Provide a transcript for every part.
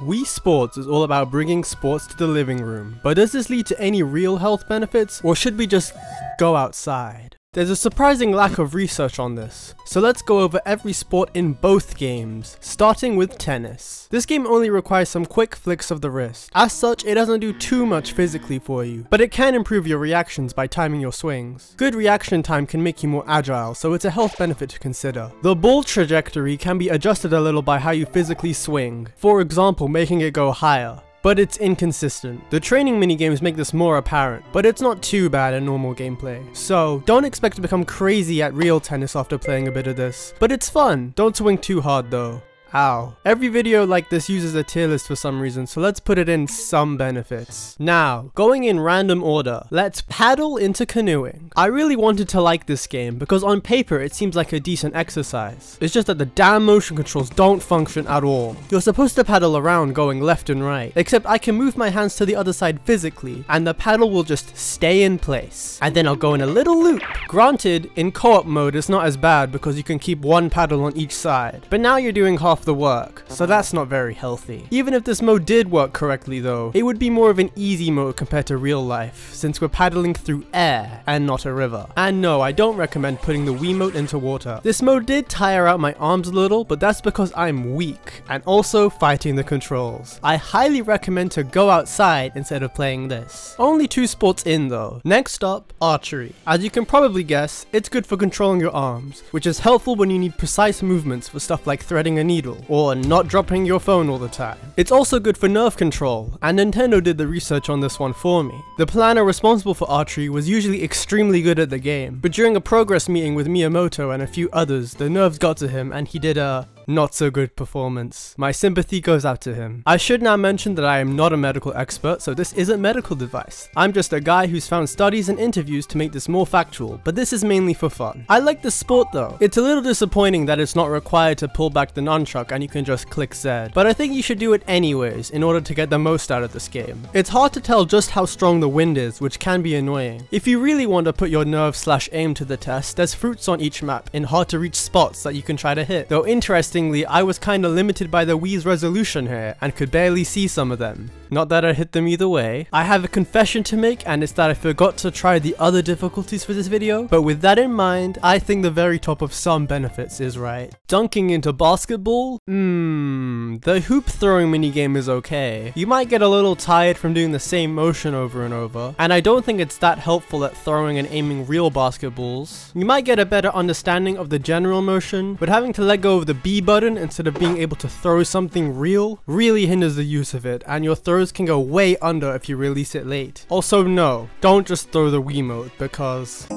Wii Sports is all about bringing sports to the living room, but does this lead to any real health benefits, or should we just go outside? There's a surprising lack of research on this, so let's go over every sport in both games, starting with tennis. This game only requires some quick flicks of the wrist. As such, it doesn't do too much physically for you, but it can improve your reactions by timing your swings. Good reaction time can make you more agile, so it's a health benefit to consider. The ball trajectory can be adjusted a little by how you physically swing, for example, making it go higher. But it's inconsistent. The training minigames make this more apparent, but it's not too bad in normal gameplay. So, don't expect to become crazy at real tennis after playing a bit of this. But it's fun, don't swing too hard though. Ow. Every video like this uses a tier list for some reason, so let's put it in some benefits. Now, going in random order, let's paddle into canoeing. I really wanted to like this game because on paper it seems like a decent exercise. It's just that the damn motion controls don't function at all. You're supposed to paddle around going left and right, except I can move my hands to the other side physically, and the paddle will just stay in place. And then I'll go in a little loop. Granted, in co-op mode it's not as bad because you can keep one paddle on each side, but now you're doing half the work, so that's not very healthy. Even if this mode did work correctly though, it would be more of an easy mode compared to real life, since we're paddling through air and not a river. And no, I don't recommend putting the Wiimote into water. This mode did tire out my arms a little, but that's because I'm weak, and also fighting the controls. I highly recommend to go outside instead of playing this. Only 2 sports in though. Next up, archery. As you can probably guess, it's good for controlling your arms, which is helpful when you need precise movements for stuff like threading a needle, or not dropping your phone all the time. It's also good for nerve control, and Nintendo did the research on this one for me. The planner responsible for archery was usually extremely good at the game, but during a progress meeting with Miyamoto and a few others, the nerves got to him and he did a not so good performance. My sympathy goes out to him. I should now mention that I am not a medical expert, so this isn't medical advice. I'm just a guy who's found studies and interviews to make this more factual, but this is mainly for fun. I like this sport though. It's a little disappointing that it's not required to pull back the nunchuck and you can just click Z, but I think you should do it anyways in order to get the most out of this game. It's hard to tell just how strong the wind is, which can be annoying. If you really want to put your nerve/aim to the test, there's fruits on each map in hard to reach spots that you can try to hit. Though interestingly, I was kinda limited by the Wii's resolution here and could barely see some of them. Not that I hit them either way. I have a confession to make, and it's that I forgot to try the other difficulties for this video, but with that in mind, I think the very top of some benefits is right. Dunking into basketball? The hoop throwing minigame is okay. You might get a little tired from doing the same motion over and over, and I don't think it's that helpful at throwing and aiming real basketballs. You might get a better understanding of the general motion, but having to let go of the B button instead of being able to throw something real really hinders the use of it, and your throws can go way under if you release it late. Also no, don't just throw the Wiimote because...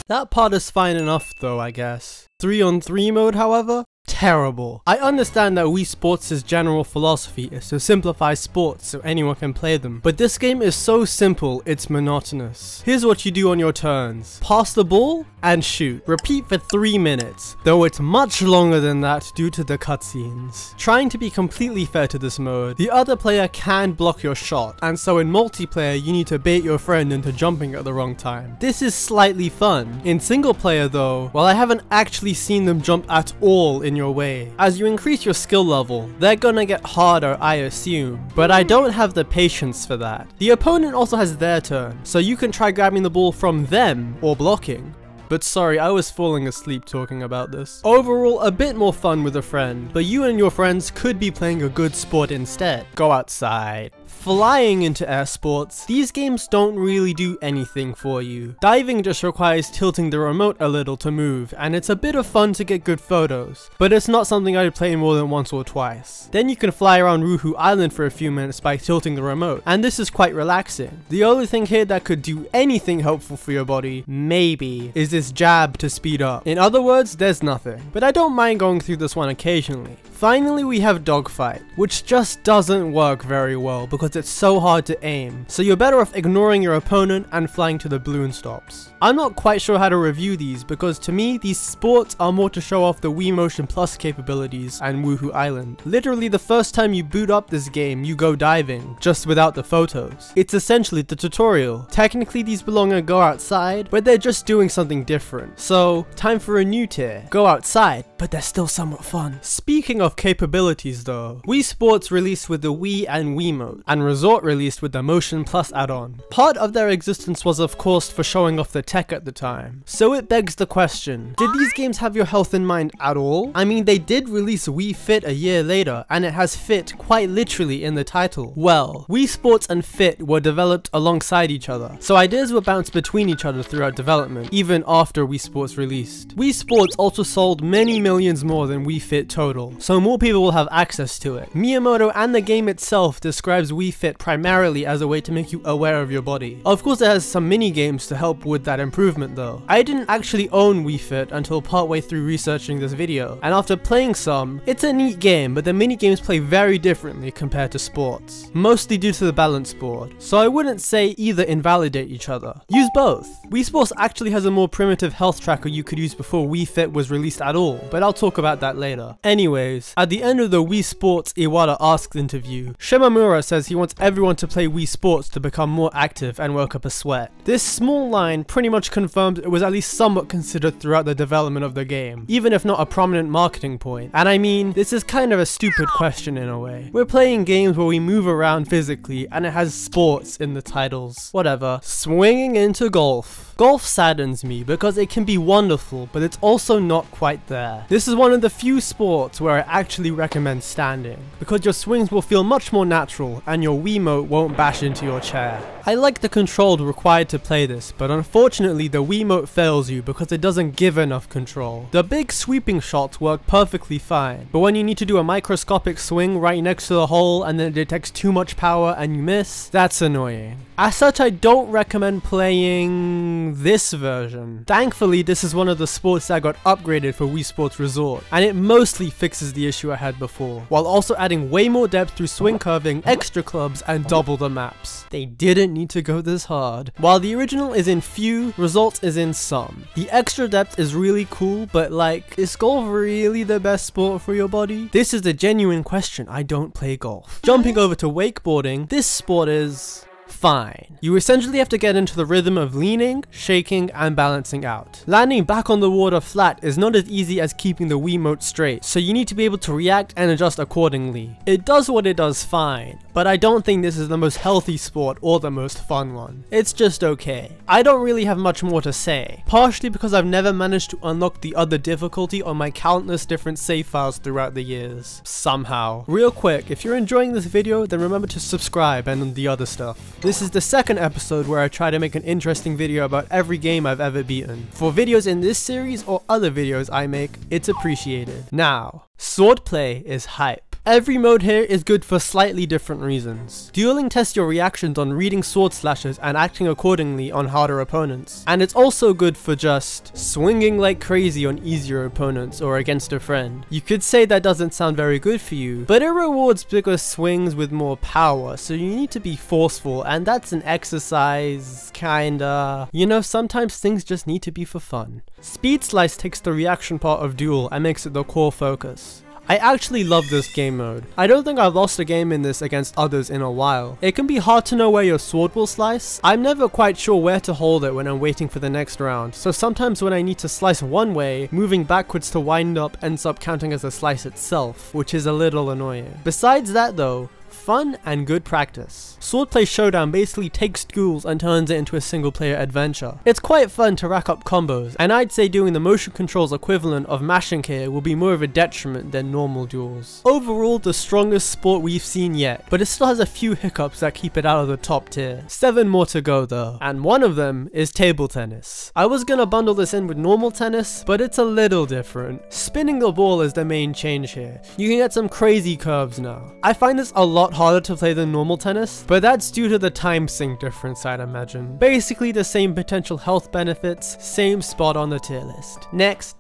That part is fine enough though, I guess. 3-on-3 mode however? Terrible. I understand that Wii Sports' general philosophy is to simplify sports so anyone can play them, but this game is so simple it's monotonous. Here's what you do on your turns. Pass the ball and shoot. Repeat for 3 minutes, though it's much longer than that due to the cutscenes. Trying to be completely fair to this mode, the other player can block your shot, and so in multiplayer you need to bait your friend into jumping at the wrong time. This is slightly fun. In single player though, while I haven't actually seen them jump at all in your way. As you increase your skill level, they're gonna get harder, I assume, but I don't have the patience for that. The opponent also has their turn, so you can try grabbing the ball from them or blocking. But sorry, I was falling asleep talking about this. Overall, a bit more fun with a friend, but you and your friends could be playing a good sport instead. Go outside. Flying into air sports, these games don't really do anything for you. Diving just requires tilting the remote a little to move, and it's a bit of fun to get good photos, but it's not something I'd play more than once or twice. Then you can fly around Ruhu Island for a few minutes by tilting the remote, and this is quite relaxing. The only thing here that could do anything helpful for your body, maybe, is this jab to speed up. In other words, there's nothing, but I don't mind going through this one occasionally. Finally, we have Dogfight, which just doesn't work very well because it's so hard to aim, so you're better off ignoring your opponent and flying to the balloon stops. I'm not quite sure how to review these because to me these sports are more to show off the Wii Motion Plus capabilities and Woohoo Island. Literally the first time you boot up this game you go diving, just without the photos. It's essentially the tutorial. Technically these belong in Go Outside, but they're just doing something different. So time for a new tier. Go Outside, but they're still somewhat fun. Speaking of capabilities though, Wii Sports released with the Wii and Wiimote, and Resort released with the Motion Plus add-on. Part of their existence was of course for showing off the tech at the time. So it begs the question, did these games have your health in mind at all? I mean, they did release Wii Fit a year later, and it has fit quite literally in the title. Well, Wii Sports and Fit were developed alongside each other, so ideas were bounced between each other throughout development, even after Wii Sports released. Wii Sports also sold many millions more than Wii Fit total, so more people will have access to it. Miyamoto and the game itself describes Wii Fit primarily as a way to make you aware of your body. Of course it has some mini games to help with that improvement though. I didn't actually own Wii Fit until partway through researching this video, and after playing some, it's a neat game, but the mini games play very differently compared to sports, mostly due to the balance board, so I wouldn't say either invalidate each other. Use both. Wii Sports actually has a more primitive health tracker you could use before Wii Fit was released at all, but I'll talk about that later. Anyways, at the end of the Wii Sports Iwata Asks interview, Shimamura says he wants everyone to play Wii Sports to become more active and work up a sweat. This small line pretty much confirmed it was at least somewhat considered throughout the development of the game, even if not a prominent marketing point. And I mean, this is kind of a stupid question in a way. We're playing games where we move around physically and it has sports in the titles. Whatever. Swinging into golf. Golf saddens me because it can be wonderful, but it's also not quite there. This is one of the few sports where I actually recommend standing, because your swings will feel much more natural and your Wiimote won't bash into your chair. I like the control required to play this, but unfortunately the Wiimote fails you because it doesn't give enough control. The big sweeping shots work perfectly fine, but when you need to do a microscopic swing right next to the hole and then it detects too much power and you miss, that's annoying. As such, I don't recommend playing this version. Thankfully, this is one of the sports that got upgraded for Wii Sports Resort, and it mostly fixes the issue I had before, while also adding way more depth through swing curving, extra clubs, and double the maps. They didn't need to go this hard. While the original is in few, Resort is in some. The extra depth is really cool, but like, is golf really the best sport for your body? This is a genuine question. I don't play golf. Jumping over to wakeboarding, this sport is fine. You essentially have to get into the rhythm of leaning, shaking, and balancing out. Landing back on the water flat is not as easy as keeping the Wiimote straight, so you need to be able to react and adjust accordingly. It does what it does fine, but I don't think this is the most healthy sport or the most fun one. It's just okay. I don't really have much more to say, partially because I've never managed to unlock the other difficulty on my countless different save files throughout the years. Somehow. Real quick, if you're enjoying this video, then remember to subscribe and the other stuff. This is the second episode where I try to make an interesting video about every game I've ever beaten. For videos in this series or other videos I make, it's appreciated. Now, swordplay is hype. Every mode here is good for slightly different reasons. Dueling tests your reactions on reading sword slashes and acting accordingly on harder opponents. And it's also good for just swinging like crazy on easier opponents or against a friend. You could say that doesn't sound very good for you, but it rewards bigger swings with more power, so you need to be forceful, and that's an exercise, kinda. You know, sometimes things just need to be for fun. Speed Slice takes the reaction part of Duel and makes it the core focus. I actually love this game mode. I don't think I've lost a game in this against others in a while. It can be hard to know where your sword will slice. I'm never quite sure where to hold it when I'm waiting for the next round, so sometimes when I need to slice one way, moving backwards to wind up ends up counting as a slice itself, which is a little annoying. Besides that though, fun and good practice. Swordplay Showdown basically takes duels and turns it into a single player adventure. It's quite fun to rack up combos, and I'd say doing the motion controls equivalent of mashing here will be more of a detriment than normal duels. Overall, the strongest sport we've seen yet, but it still has a few hiccups that keep it out of the top tier. 7 more to go though, and one of them is table tennis. I was gonna bundle this in with normal tennis, but it's a little different. Spinning the ball is the main change here. You can get some crazy curves now. I find this a lot harder to play than normal tennis, but that's due to the time sync difference, I'd imagine. Basically the same potential health benefits, same spot on the tier list. Next,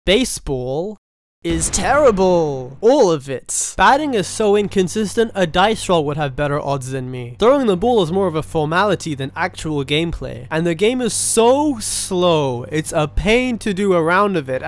baseball. is terrible. All of it. Batting is so inconsistent, a dice roll would have better odds than me. Throwing the ball is more of a formality than actual gameplay. And the game is so slow, it's a pain to do a round of it.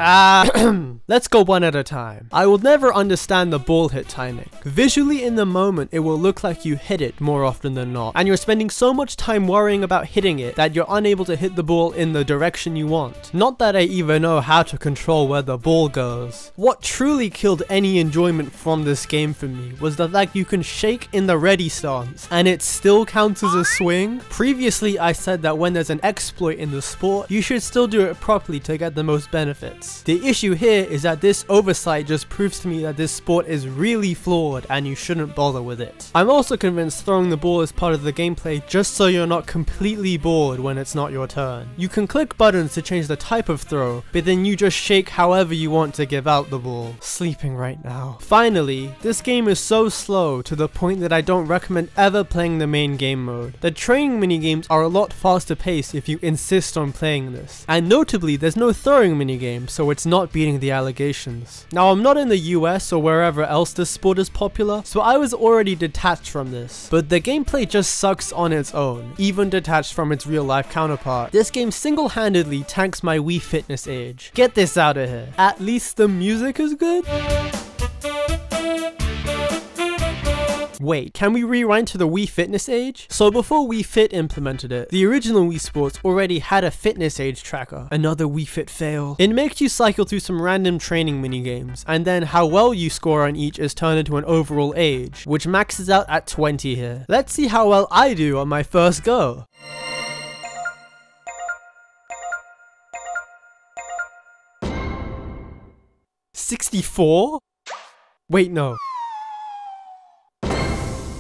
Let's go one at a time. I will never understand the ball hit timing. Visually in the moment, it will look like you hit it more often than not. And you're spending so much time worrying about hitting it that you're unable to hit the ball in the direction you want. Not that I even know how to control where the ball goes. What truly killed any enjoyment from this game for me was the fact you can shake in the ready stance and it still counts as a swing. Previously I said that when there's an exploit in the sport, you should still do it properly to get the most benefits. The issue here is that this oversight just proves to me that this sport is really flawed and you shouldn't bother with it. I'm also convinced throwing the ball is part of the gameplay just so you're not completely bored when it's not your turn. You can click buttons to change the type of throw, but then you just shake however you want to give out the ball. Sleeping right now. Finally, this game is so slow to the point that I don't recommend ever playing the main game mode. The training minigames are a lot faster paced if you insist on playing this. And notably, there's no throwing minigame, so it's not beating the allegations. Now, I'm not in the US or wherever else this sport is popular, so I was already detached from this. But the gameplay just sucks on its own, even detached from its real life counterpart. This game single-handedly tanks my Wii Fitness Age. Get this out of here. At least the music is good? Wait, can we rewind to the Wii Fitness Age? So before Wii Fit implemented it, the original Wii Sports already had a fitness age tracker. Another Wii Fit fail. It makes you cycle through some random training minigames, and then how well you score on each is turned into an overall age, which maxes out at 20 here. Let's see how well I do on my first go. $64? Wait, no.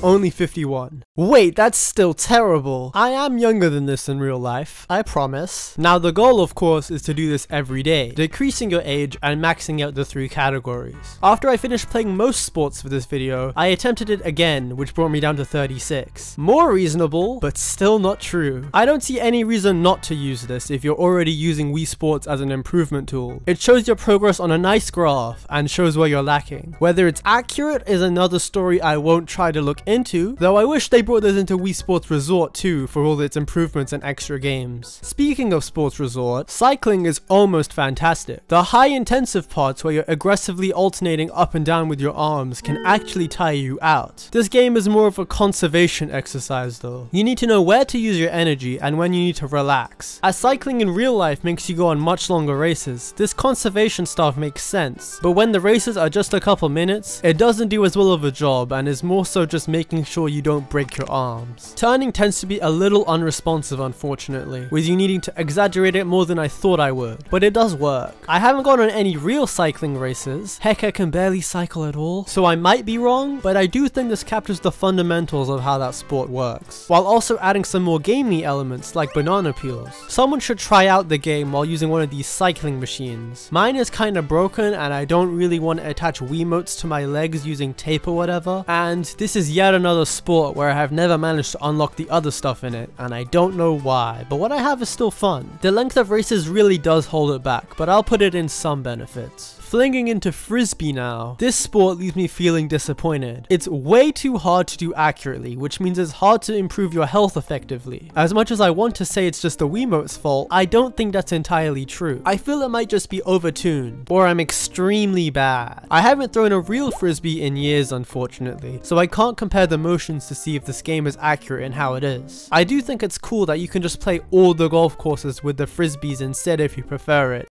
Only 51. Wait, that's still terrible. I am younger than this in real life, I promise. Now the goal of course is to do this every day, decreasing your age and maxing out the 3 categories. After I finished playing most sports for this video, I attempted it again, which brought me down to 36. More reasonable, but still not true. I don't see any reason not to use this if you're already using Wii Sports as an improvement tool. It shows your progress on a nice graph and shows where you're lacking. Whether it's accurate is another story I won't try to look into, though I wish they brought this into Wii Sports Resort too for all its improvements and extra games. Speaking of Sports Resort, cycling is almost fantastic. The high intensive parts where you're aggressively alternating up and down with your arms can actually tire you out. This game is more of a conservation exercise though. You need to know where to use your energy and when you need to relax. As cycling in real life makes you go on much longer races, this conservation stuff makes sense, but when the races are just a couple minutes, it doesn't do as well of a job and is more so just making sure you don't break your arms. Turning tends to be a little unresponsive unfortunately, with you needing to exaggerate it more than I thought I would, but it does work. I haven't gone on any real cycling races, heck I can barely cycle at all, so I might be wrong, but I do think this captures the fundamentals of how that sport works, while also adding some more gamey elements like banana peels. Someone should try out the game while using one of these cycling machines. Mine is kinda broken and I don't really want to attach Wiimotes to my legs using tape or whatever, and this is yet another sport where I have never managed to unlock the other stuff in it, and I don't know why, but what I have is still fun. The length of races really does hold it back, but I'll put it in some benefits. Flinging into Frisbee now. This sport leaves me feeling disappointed. It's way too hard to do accurately, which means it's hard to improve your health effectively. As much as I want to say it's just the Wiimote's fault, I don't think that's entirely true. I feel it might just be overtuned, or I'm extremely bad. I haven't thrown a real Frisbee in years unfortunately, so I can't compare the motions to see if this game is accurate in how it is. I do think it's cool that you can just play all the golf courses with the Frisbees instead if you prefer it.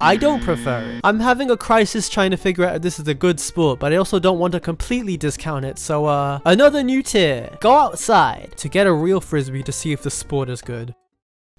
I don't prefer it. I'm having a crisis trying to figure out if this is a good sport, but I also don't want to completely discount it, so another new tier. Go outside to get a real Frisbee to see if the sport is good.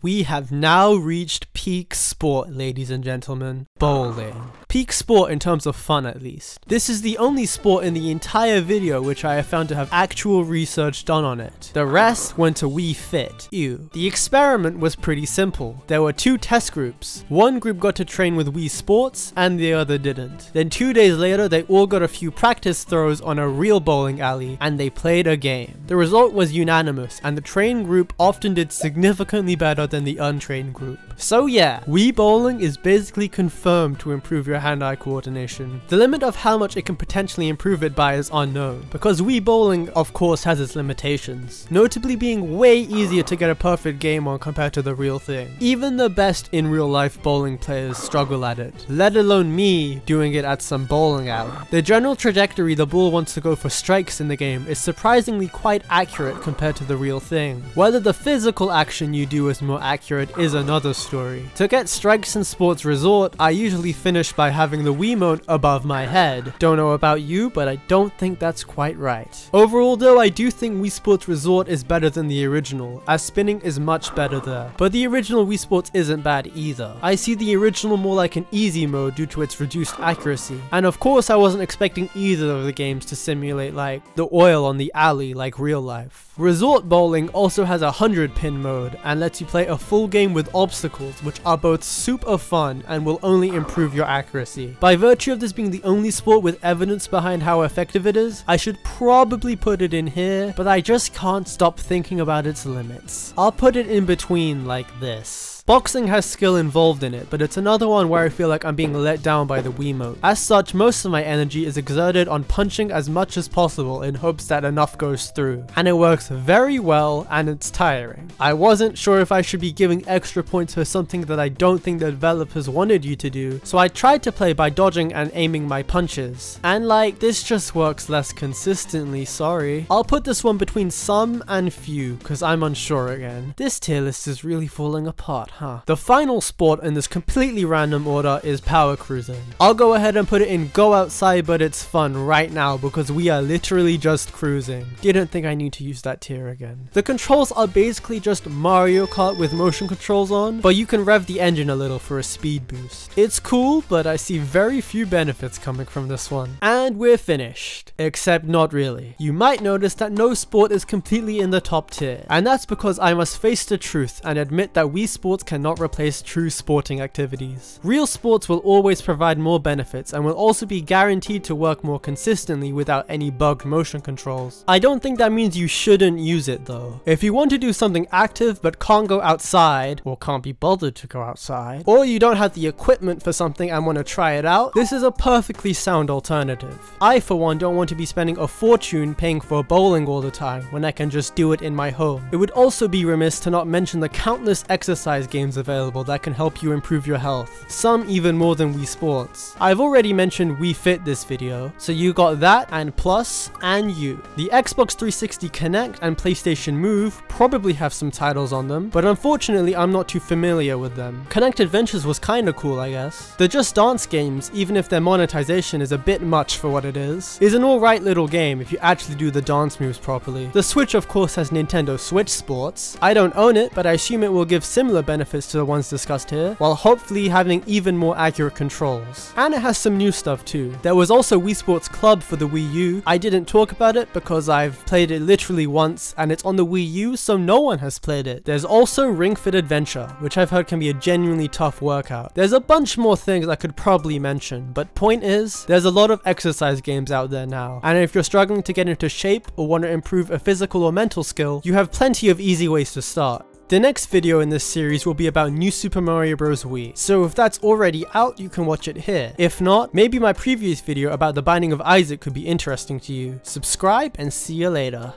We have now reached peak sport, ladies and gentlemen. Bowling. Peak sport in terms of fun at least. This is the only sport in the entire video which I have found to have actual research done on it. The rest went to Wii Fit. Ew. The experiment was pretty simple. There were 2 test groups. One group got to train with Wii Sports and the other didn't. Then 2 days later they all got a few practice throws on a real bowling alley and they played a game. The result was unanimous and the trained group often did significantly better than the untrained group. So yeah, Wii Bowling is basically confirmed to improve your hand-eye coordination. The limit of how much it can potentially improve it by is unknown, because Wii Bowling of course has its limitations, notably being way easier to get a perfect game on compared to the real thing. Even the best in real life bowling players struggle at it, let alone me doing it at some bowling alley. The general trajectory the ball wants to go for strikes in the game is surprisingly quite accurate compared to the real thing. Whether the physical action you do is more accurate is another story. To get strikes in Sports Resort, I usually finish by having the Wiimote above my head. Don't know about you, but I don't think that's quite right. Overall though, I do think Wii Sports Resort is better than the original, as spinning is much better there. But the original Wii Sports isn't bad either. I see the original more like an easy mode due to its reduced accuracy. And of course I wasn't expecting either of the games to simulate like the oil on the alley like real life. Resort Bowling also has a 100-pin mode and lets you play a full game with obstacles, which are both super fun and will only improve your accuracy. By virtue of this being the only sport with evidence behind how effective it is, I should probably put it in here, but I just can't stop thinking about its limits. I'll put it in between like this. Boxing has skill involved in it, but it's another one where I feel like I'm being let down by the Wiimote. As such, most of my energy is exerted on punching as much as possible in hopes that enough goes through. And it works very well, and it's tiring. I wasn't sure if I should be giving extra points for something that I don't think the developers wanted you to do, so I tried to play by dodging and aiming my punches. And like, this just works less consistently, sorry. I'll put this one between some and few, cause I'm unsure again. This tier list is really falling apart, huh? The final sport in this completely random order is power cruising. I'll go ahead and put it in go outside but it's fun right now because we are literally just cruising. Didn't think I need to use that tier again. The controls are basically just Mario Kart with motion controls on, but you can rev the engine a little for a speed boost. It's cool, but I see very few benefits coming from this one. And we're finished. Except not really. You might notice that no sport is completely in the top tier, and that's because I must face the truth and admit that Wii Sports cannot replace true sporting activities. Real sports will always provide more benefits and will also be guaranteed to work more consistently without any bugged motion controls. I don't think that means you shouldn't use it though. If you want to do something active but can't go outside, or can't be bothered to go outside, or you don't have the equipment for something and want to try it out, this is a perfectly sound alternative. I for one don't want to be spending a fortune paying for bowling all the time when I can just do it in my home. It would also be remiss to not mention the countless exercise games available that can help you improve your health, some even more than Wii Sports. I've already mentioned Wii Fit this video, so you got that and Plus and you. The Xbox 360 Connect and PlayStation Move probably have some titles on them, but unfortunately I'm not too familiar with them. Connect Adventures was kinda cool, I guess. The Just Dance games, even if their monetization is a bit much for what it is an alright little game if you actually do the dance moves properly. The Switch of course has Nintendo Switch Sports. I don't own it, but I assume it will give similar benefits to the ones discussed here, while hopefully having even more accurate controls. And it has some new stuff too. There was also Wii Sports Club for the Wii U. I didn't talk about it because I've played it literally once and it's on the Wii U, so no one has played it. There's also Ring Fit Adventure, which I've heard can be a genuinely tough workout. There's a bunch more things I could probably mention, but point is, there's a lot of exercise games out there now, and if you're struggling to get into shape or want to improve a physical or mental skill, you have plenty of easy ways to start. The next video in this series will be about New Super Mario Bros. Wii, so if that's already out, you can watch it here. If not, maybe my previous video about the Binding of Isaac could be interesting to you. Subscribe and see you later.